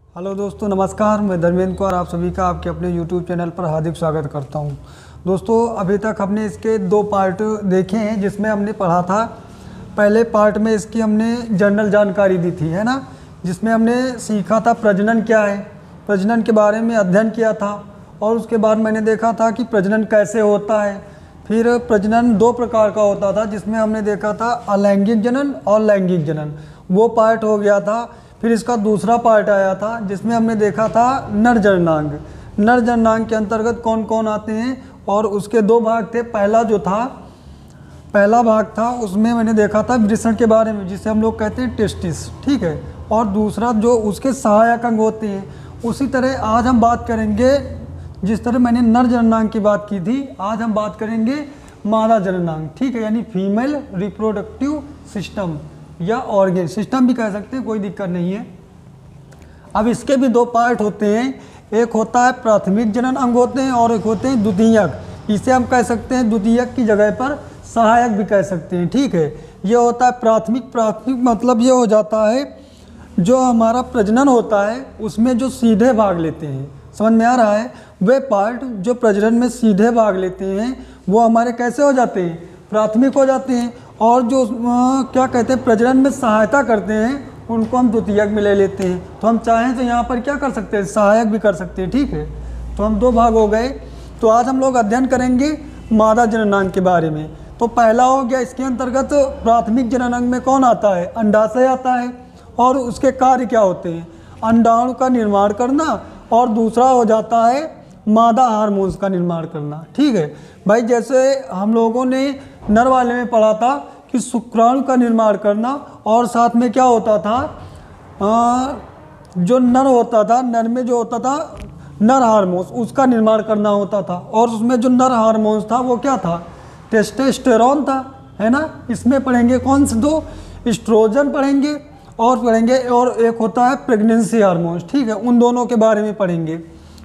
Hello दोस्तों, नमस्कार। मैं धर्मेंद्र कुमार आप सभी का आपके अपने YouTube चैनल पर हार्दिक स्वागत करता हूं। दोस्तों, अभी तक हमने इसके 2 पार्ट देखे हैं, जिसमें हमने पढ़ा था। पहले पार्ट में इसकी हमने जनरल जानकारी दी थी, है ना, जिसमें हमने सीखा था प्रजनन क्या है, प्रजनन के बारे में अध्ययन किया था। और उसके बाद मैंने देखा था कि प्रजनन कैसे होता है। फिर प्रजनन 2 प्रकार का होता था, जिसमें हमने देखा था अलैंगिक जनन और लैंगिक जनन, वो पार्ट हो गया था। फिर इसका दूसरा पार्ट आया था, जिसमें हमने देखा था नर जननांग। नर जननांग के अंतर्गत कौन कौन आते हैं, और उसके 2 भाग थे। पहला भाग था, उसमें मैंने देखा था वृषण के बारे में, जिसे हम लोग कहते हैं टेस्टिस, ठीक है। और दूसरा जो उसके सहायक अंग होते हैं। उसी तरह आज हम बात करेंगे, जिस तरह मैंने नर जननांग की बात की थी, आज हम बात करेंगे मादा जननांग, ठीक है, यानी फीमेल रिप्रोडक्टिव सिस्टम या ऑर्गन सिस्टम भी कह सकते हैं, कोई दिक्कत नहीं है। अब इसके भी 2 पार्ट होते हैं, एक होता है प्राथमिक जनन अंग होते हैं, और एक होते हैं द्वितीयक। इसे हम कह सकते हैं द्वितीयक की जगह पर सहायक भी कह सकते हैं, ठीक है। ये होता है प्राथमिक मतलब ये हो जाता है जो हमारा प्रजनन होता है उसमें जो सीधे भाग लेते हैं, समझ में आ रहा है। वे पार्ट जो प्रजनन में सीधे भाग लेते हैं वो हमारे कैसे हो जाते हैं, प्राथमिक हो जाते हैं। और जो क्या कहते हैं प्रजनन में सहायता करते हैं उनको हम द्वितीयक में ले लेते हैं। तो हम चाहें तो यहाँ पर क्या कर सकते हैं, सहायक भी कर सकते हैं, ठीक है। तो हम 2 भाग हो गए। तो आज हम लोग अध्ययन करेंगे मादा जननांग के बारे में। तो पहला हो गया, इसके अंतर्गत प्राथमिक जननांग में कौन आता है, अंडाशय आता है। और उसके कार्य क्या होते हैं, अंडाणु का निर्माण करना, और दूसरा हो जाता है मादा हार्मोन्स का निर्माण करना, ठीक है भाई। जैसे हम लोगों ने नर वाले में पढ़ा था कि शुक्राणु का निर्माण करना, और साथ में क्या होता था, जो नर होता था, नर में जो होता था नर हार्मोन्स, उसका निर्माण करना होता था। और उसमें जो नर हार्मोन्स था वो क्या था, टेस्टोस्टेरोन था, है ना। इसमें पढ़ेंगे कौन से 2, एस्ट्रोजन पढ़ेंगे, और एक होता है प्रेगनेंसी हार्मोन्स, ठीक है। उन दोनों के बारे में पढ़ेंगे।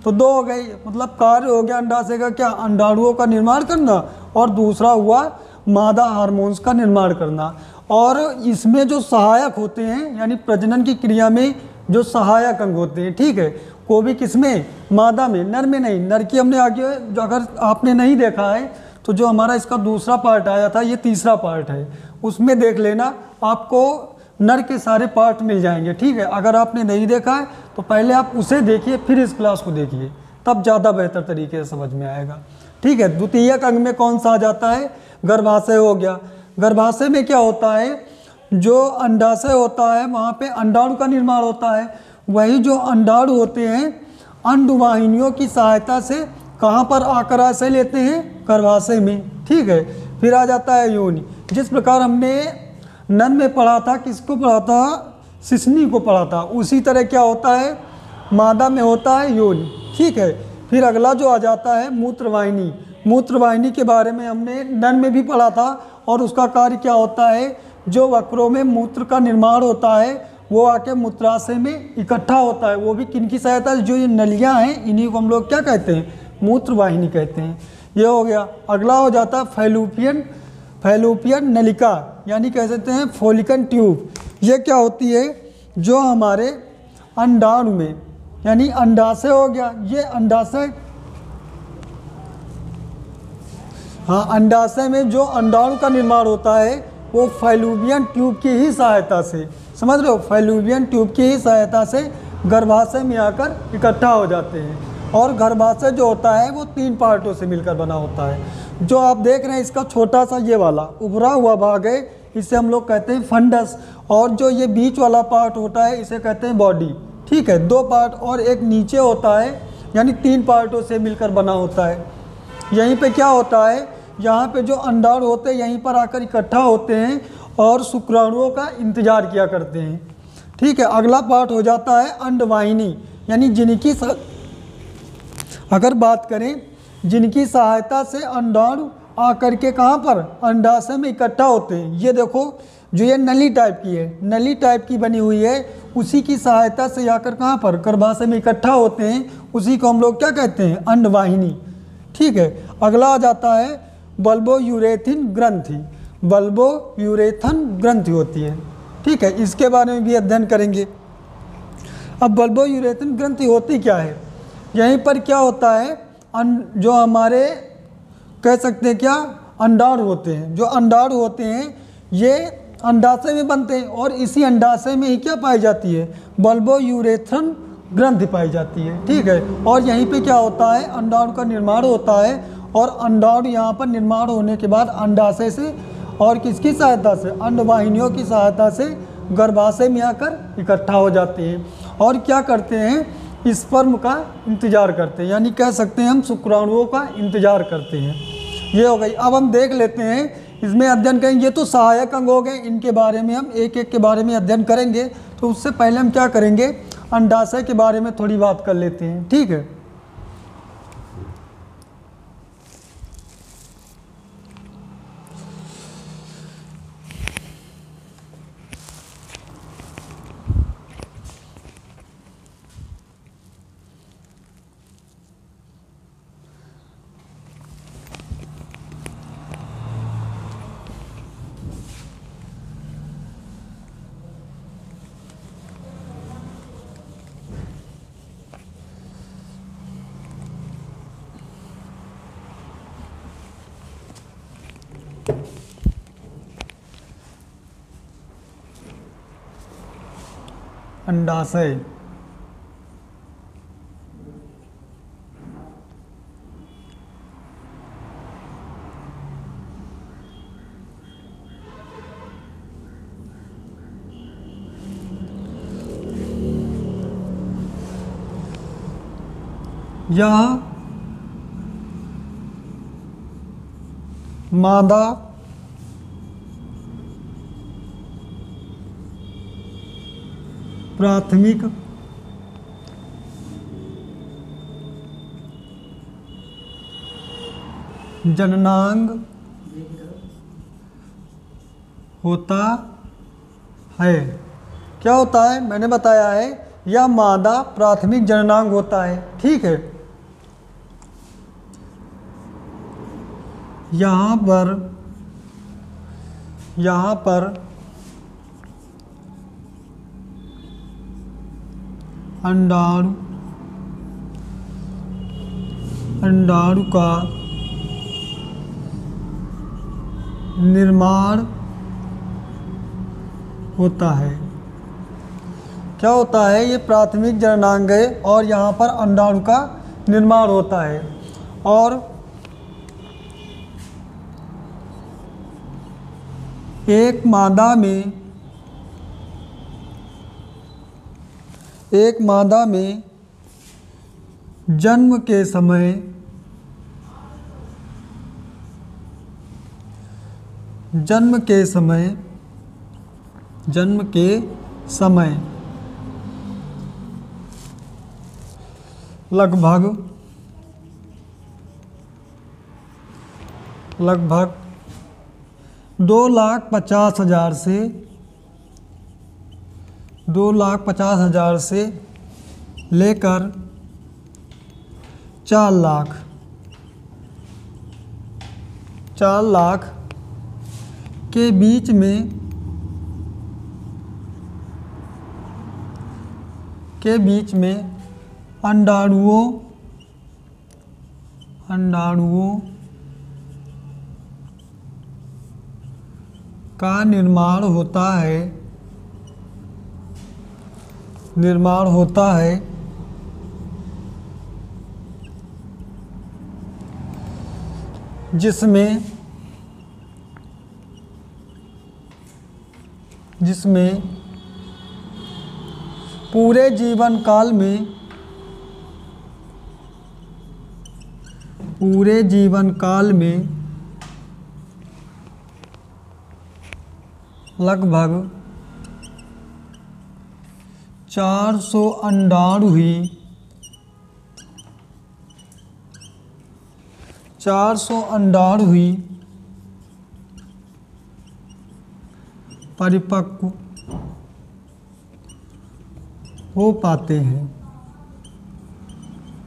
तो 2 हो गई, मतलब कार्य हो गया अंडाशय का क्या, अंडाणुओं का निर्माण करना, और दूसरा हुआ मादा हार्मोन्स का निर्माण करना। और इसमें जो सहायक होते हैं, यानी प्रजनन की क्रिया में जो सहायक अंग होते हैं, ठीक है, को भी किसमें, मादा में, नर में नहीं। नर की हमने आगे, जो अगर आपने नहीं देखा है तो जो हमारा इसका दूसरा पार्ट आया था, ये तीसरा पार्ट है, उसमें देख लेना, आपको नर के सारे पार्ट मिल जाएंगे, ठीक है। अगर आपने नहीं देखा है तो पहले आप उसे देखिए, फिर इस क्लास को देखिए, तब ज़्यादा बेहतर तरीके से समझ में आएगा, ठीक है। द्वितीयक अंग में कौन सा आ जाता है, गर्भाशय हो गया। गर्भाशय में क्या होता है, जो अंडाशय होता है वहाँ पे अंडाणु का निर्माण होता है। वही जो अंडाणु होते हैं अंडवाहिनियों की सहायता से कहाँ पर आकर आश्रय लेते हैं, गर्भाशय में, ठीक है। फिर आ जाता है योनि। जिस प्रकार हमने नन में पढ़ा था, किसको पढ़ा था, शिश्नी को पढ़ा था, उसी तरह क्या होता है मादा में होता है योनि, ठीक है। फिर अगला जो आ जाता है मूत्रवाहिनी। मूत्रवाहिनी के बारे में हमने नन में भी पढ़ा था, और उसका कार्य क्या होता है, जो वक्रों में मूत्र का निर्माण होता है वो आके मूत्राशय में इकट्ठा होता है। वो भी किनकी सहायता से, जो ये नलियाँ हैं इन्हीं को हम लोग क्या कहते हैं, मूत्रवाहिनी कहते हैं। ये हो गया। अगला हो जाता है फैलोपियन नलिका, यानी कह सकते हैं फोलिकन ट्यूब। ये क्या होती है, जो हमारे अंडाणु में, यानी अंडाशय हो गया, ये अंडाशय, हाँ, अंडाशय में जो अंडाणु का निर्माण होता है वो फैलोपियन ट्यूब की ही सहायता से, समझ रहे हो, फैलोपियन ट्यूब की ही सहायता से गर्भाशय में आकर इकट्ठा हो जाते हैं। और गर्भाशय जो होता है वो 3 पार्टों से मिलकर बना होता है। जो आप देख रहे हैं इसका छोटा सा ये वाला उभरा हुआ भाग है, इसे हम लोग कहते हैं फंडस। और जो ये बीच वाला पार्ट होता है इसे कहते हैं बॉडी, ठीक है। 2 पार्ट, और एक नीचे होता है, यानी 3 पार्टों से मिलकर बना होता है। यहीं पे क्या होता है, यहाँ पे जो अंडाणु होते हैं यहीं पर आकर इकट्ठा होते हैं और शुक्राणुओं का इंतजार किया करते हैं, ठीक है। अगला पार्ट हो जाता है अंडवाहिनी, यानी जिनकी अगर बात करें, जिनकी सहायता से अंडाणु आकर के कहाँ पर, अंडाशय में इकट्ठा होते हैं। ये देखो, जो ये नली टाइप की है, नली टाइप की बनी हुई है, उसी की सहायता से आकर कहाँ पर, गर्भाशय में इकट्ठा होते हैं। उसी को हम लोग क्या कहते हैं, अंडवाहिनी, ठीक है। अगला आ जाता है बल्बोयूरेथिन ग्रंथि। बल्बोयूरेथन ग्रंथि होती है, ठीक है। इसके बारे में भी अध्ययन करेंगे। अब बल्बो यूरेथ्रन ग्रंथि होती क्या है, यहीं पर क्या होता है, जो हमारे कह सकते हैं क्या अंडाणु होते हैं, जो अंडाणु होते हैं ये अंडाशय में बनते हैं और इसी अंडाशय में ही क्या पाई जाती है, बल्बो यूरेथ्रन ग्रंथि पाई जाती है। ठीक है, और यहीं पे क्या होता है, अंडाणु का निर्माण होता है और अंडाणु यहाँ पर निर्माण होने के बाद अंडाशय से और किसकी सहायता से, अंडवाहिनियों की सहायता से गर्भाशय में आकर इकट्ठा हो जाते हैं और क्या करते हैं, स्पर्म का इंतजार करते हैं, यानी कह सकते हैं हम शुक्राणुओं का इंतजार करते हैं। ये हो गई। अब हम देख लेते हैं इसमें अध्ययन करेंगे, ये तो सहायक अंग हो गए, इनके बारे में हम एक एक के बारे में अध्ययन करेंगे। तो उससे पहले हम क्या करेंगे, अंडाशय के बारे में थोड़ी बात कर लेते हैं। ठीक है, अंडाशय यह मादा प्राथमिक जननांग होता है। क्या होता है, मैंने बताया है यह मादा प्राथमिक जननांग होता है। ठीक है, यहाँ पर अंडाणु का निर्माण होता है। क्या होता है, ये प्राथमिक जननांग है और यहाँ पर अंडाणु का निर्माण होता है और एक मादा में जन्म के समय लगभग 2,50,000 से लेकर 4 लाख के बीच में अंडाणुओं का निर्माण होता है जिसमें पूरे जीवन काल में लगभग 400 अंडाणु ही परिपक्व हो पाते हैं।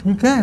ठीक है,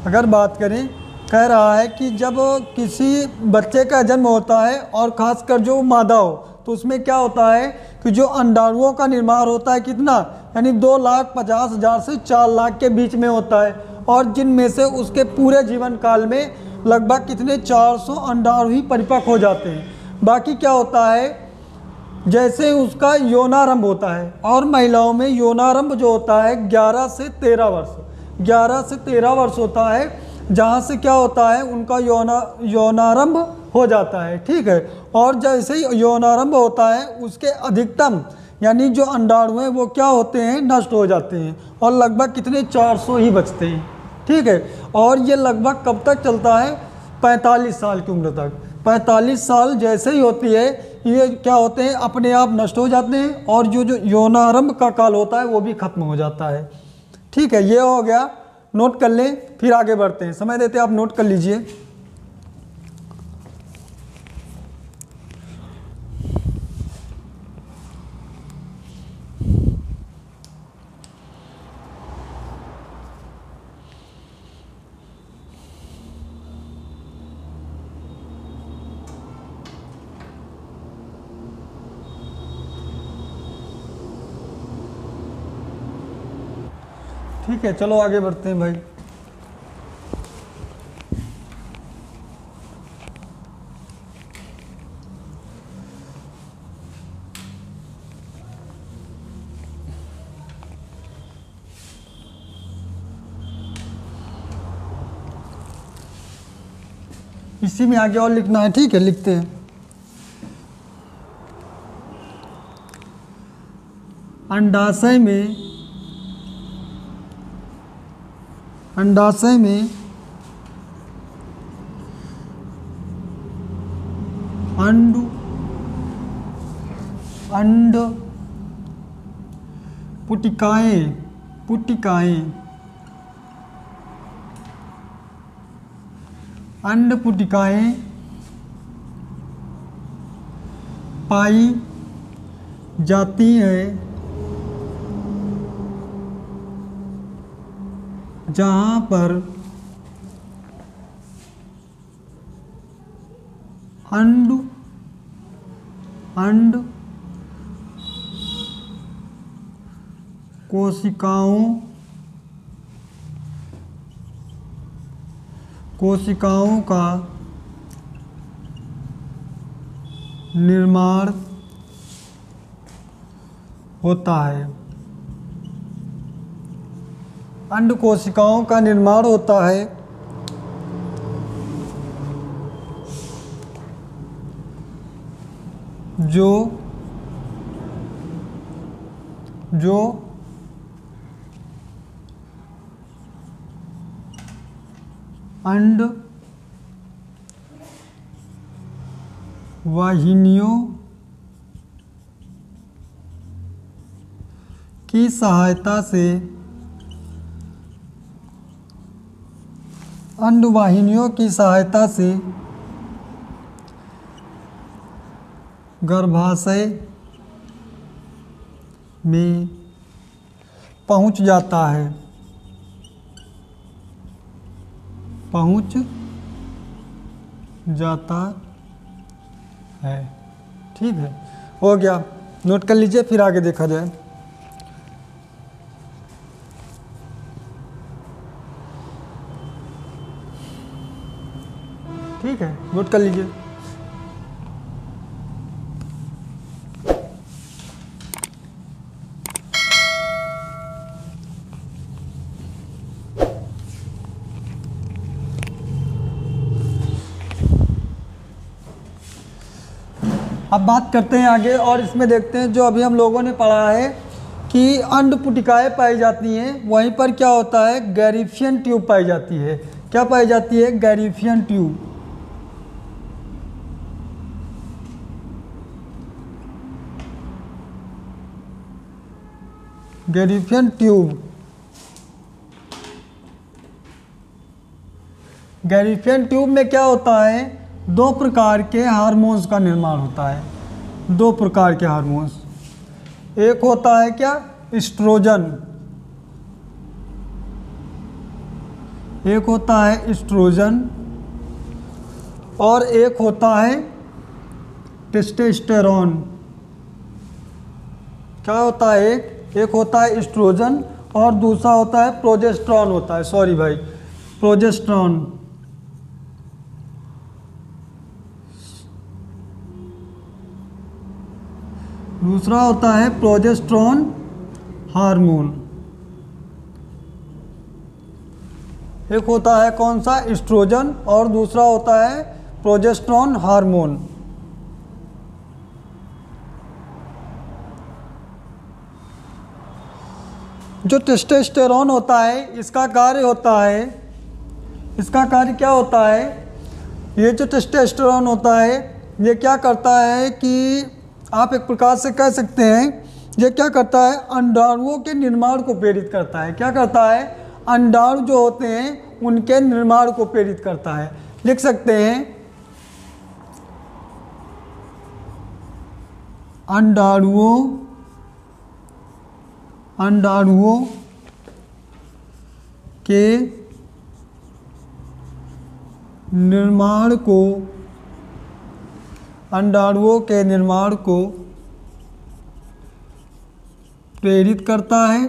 अगर बात करें, कह रहा है कि जब किसी बच्चे का जन्म होता है और ख़ासकर जो मादा हो तो उसमें क्या होता है कि जो अंडाणुओं का निर्माण होता है कितना, यानी 2,50,000 से 4 लाख के बीच में होता है, और जिनमें से उसके पूरे जीवन काल में लगभग कितने 400 अंडाणु ही परिपक्व हो जाते हैं। बाकी क्या होता है, जैसे उसका यौनारंभ होता है, और महिलाओं में यौनारंभ जो होता है 11 से 13 वर्ष, 11 से 13 वर्ष होता है, जहाँ से क्या होता है उनका यौनारंभ हो जाता है, ठीक है। और जैसे ही यौनारंभ होता है उसके अधिकतम यानी जो अंडाणु हैं वो क्या होते हैं, नष्ट हो जाते हैं, और लगभग कितने 400 ही बचते हैं, ठीक है। और ये लगभग कब तक चलता है, 45 साल की उम्र तक। 45 साल जैसे ही होती है ये क्या होते हैं, अपने आप नष्ट हो जाते हैं, और जो यौनारंभ का काल होता है वो भी खत्म हो जाता है, ठीक है। ये हो गया, नोट कर लें, फिर आगे बढ़ते हैं। समय देते आप नोट कर लीजिए। ठीक है, चलो आगे बढ़ते हैं भाई। इसी में आगे और लिखना है, ठीक है, लिखते हैं। अंडाशय में अंड पुटिकाएं अंड पुटिकाएं पाई जाती हैं, जहाँ पर अंड कोशिकाओं का निर्माण होता है। अंड कोशिकाओं का निर्माण होता है, जो अंड वाहिनियों की सहायता से गर्भाशय में पहुंच जाता है, ठीक है। हो गया, नोट कर लीजिए, फिर आगे देखा जाए। ठीक है, नोट कर लीजिए। अब बात करते हैं आगे, और इसमें देखते हैं जो अभी हम लोगों ने पढ़ा है कि अंड पुटिकाएं पाई जाती हैं, वहीं पर क्या होता है, गैरिफियन ट्यूब पाई जाती है। क्या पाई जाती है, गैरिफियन ट्यूब। गैरिफियन ट्यूब में क्या होता है, 2 प्रकार के हार्मोन्स का निर्माण होता है। 2 प्रकार के हार्मोन्स, एक होता है क्या, एस्ट्रोजन, एक होता है एस्ट्रोजन, और एक होता है टेस्टोस्टेरोन। क्या होता है, एक होता है एस्ट्रोजन और दूसरा होता है प्रोजेस्टेरॉन होता है, सॉरी भाई, प्रोजेस्टेरॉन। दूसरा होता है प्रोजेस्टेरॉन हार्मोन। एक होता है कौन सा, एस्ट्रोजन, और दूसरा होता है प्रोजेस्टेरॉन हार्मोन। जो टेस्टोस्टेरोन होता है इसका कार्य होता है, इसका कार्य क्या होता है, ये जो टेस्टोस्टेरोन होता है ये क्या करता है कि आप एक प्रकार से कह सकते हैं ये क्या करता है, अंडाणुओं के निर्माण को प्रेरित करता है। क्या करता है, अंडाणु जो होते हैं उनके निर्माण को प्रेरित करता है। लिख सकते हैं अंडाणुओं के निर्माण को, अंडाणुओं के निर्माण को प्रेरित करता है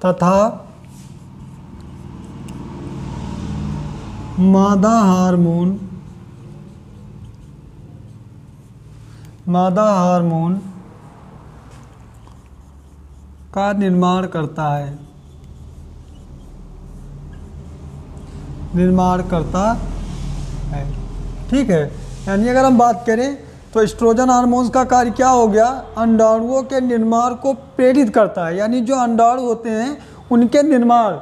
तथा मादा हार्मोन का निर्माण करता है, ठीक है। यानी अगर हम बात करें तो एस्ट्रोजन हार्मोन्स का कार्य क्या हो गया, अंडाणुओं के निर्माण को प्रेरित करता है। यानी जो अंडाणु होते हैं उनके निर्माण,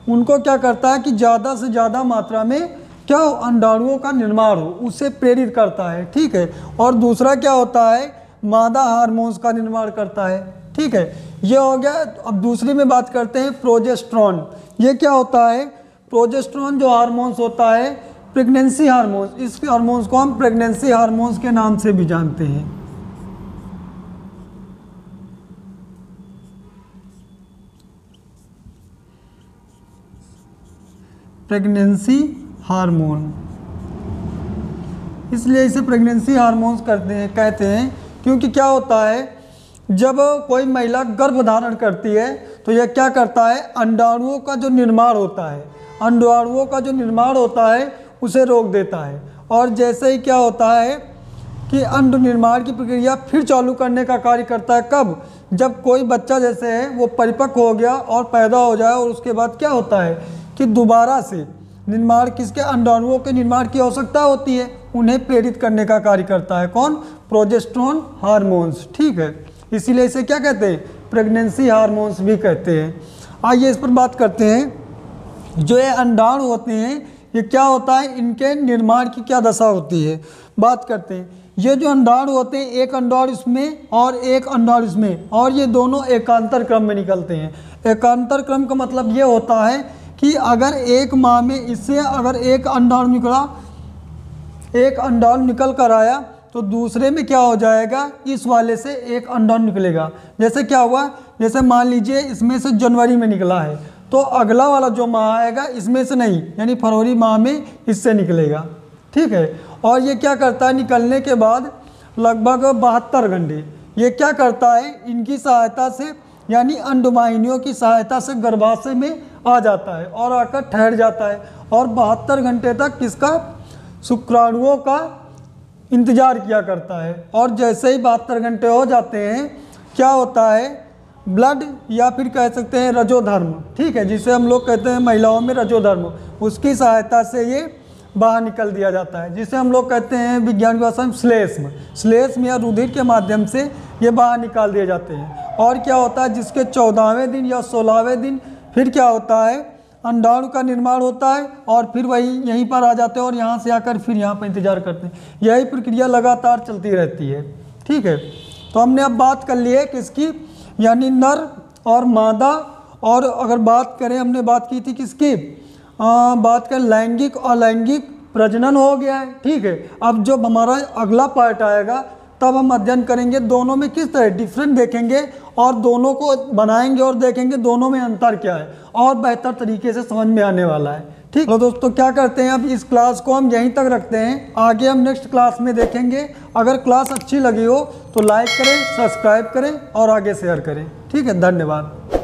उनको क्या करता है कि ज़्यादा से ज़्यादा मात्रा में क्या हो, अंडाणुओं का निर्माण हो, उसे प्रेरित करता है, ठीक है। और दूसरा क्या होता है, मादा हार्मोन्स का निर्माण करता है, ठीक है। ये हो गया। अब दूसरी में बात करते हैं प्रोजेस्टेरॉन। ये क्या होता है, प्रोजेस्टेरॉन जो हार्मोन्स होता है प्रेगनेंसी हार्मोन्स, इस हार्मोन्स को हम प्रेगनेंसी हार्मोन्स के नाम से भी जानते हैं। प्रेगनेंसी हार्मोन, इसलिए इसे प्रेगनेंसी हार्मोन्स कहते हैं क्योंकि क्या होता है, जब कोई महिला गर्भ धारण करती है तो यह क्या करता है, अंडाणुओं का जो निर्माण होता है, अंडाणुओं का जो निर्माण होता है उसे रोक देता है। और जैसे ही क्या होता है कि अंड निर्माण की प्रक्रिया फिर चालू करने का कार्य करता है। कब, जब कोई बच्चा जैसे है वो परिपक्व हो गया और पैदा हो जाए, और उसके बाद क्या होता है कि दोबारा से निर्माण, किसके, अंडाणुओं के निर्माण की आवश्यकता होती है, उन्हें प्रेरित करने का कार्य करता है कौन, प्रोजेस्टेरॉन हार्मोन्स, ठीक है। इसीलिए इसे क्या कहते हैं, प्रेगनेंसी हार्मोन्स भी कहते हैं। आइए इस पर बात करते हैं। जो ये अंडाणु होते हैं ये क्या होता है, इनके निर्माण की क्या दशा होती है, बात करते हैं। ये जो अंडाणु होते हैं, एक अंडाणु इसमें और एक अंडाणु इसमें, और ये दोनों एकांतर क्रम में निकलते हैं। एकांतर क्रम का मतलब ये होता है कि अगर एक माह में इससे अगर एक अंडाणु निकला, एक अंडाणु निकल कर आया तो दूसरे में क्या हो जाएगा, इस वाले से एक अंडाणु निकलेगा। जैसे क्या हुआ, जैसे मान लीजिए इसमें से जनवरी में निकला है तो अगला वाला जो माह आएगा इसमें से नहीं, यानी फरवरी माह में इससे निकलेगा, ठीक है। और ये क्या करता है, निकलने के बाद लगभग 72 घंटे ये क्या करता है, इनकी सहायता से यानी अंडवाहिनियों की सहायता से गर्भाशय में आ जाता है और आकर ठहर जाता है, और 72 घंटे तक किसका, शुक्राणुओं का इंतजार किया करता है। और जैसे ही 72 घंटे हो जाते हैं क्या होता है, ब्लड या फिर कह सकते हैं रजोधर्म, ठीक है, जिसे हम लोग कहते हैं महिलाओं में रजोधर्म, उसकी सहायता से ये बाहर निकल दिया जाता है, जिसे हम लोग कहते हैं विज्ञान की भाषा में श्लेष्म या रुधिर के माध्यम से ये बाहर निकाल दिए जाते हैं। और क्या होता है, जिसके 14वें दिन या 16वें दिन फिर क्या होता है, अंडाणु का निर्माण होता है, और फिर वही यहीं पर आ जाते हैं और यहाँ से आकर फिर यहाँ पर इंतजार करते हैं। यही प्रक्रिया लगातार चलती रहती है, ठीक है। तो हमने अब बात कर ली है किसकी, यानी नर और मादा। और अगर बात करें, हमने बात की थी किसकी, बात करें लैंगिक और अलैंगिक प्रजनन हो गया है, ठीक है। अब जब हमारा अगला पार्ट आएगा तब हम अध्ययन करेंगे दोनों में किस तरह डिफरेंट देखेंगे, और दोनों को बनाएंगे और देखेंगे दोनों में अंतर क्या है, और बेहतर तरीके से समझ में आने वाला है, ठीक। तो दोस्तों क्या करते हैं, अब इस क्लास को हम यहीं तक रखते हैं, आगे हम नेक्स्ट क्लास में देखेंगे। अगर क्लास अच्छी लगी हो तो लाइक करें, सब्सक्राइब करें और आगे शेयर करें। ठीक है, धन्यवाद।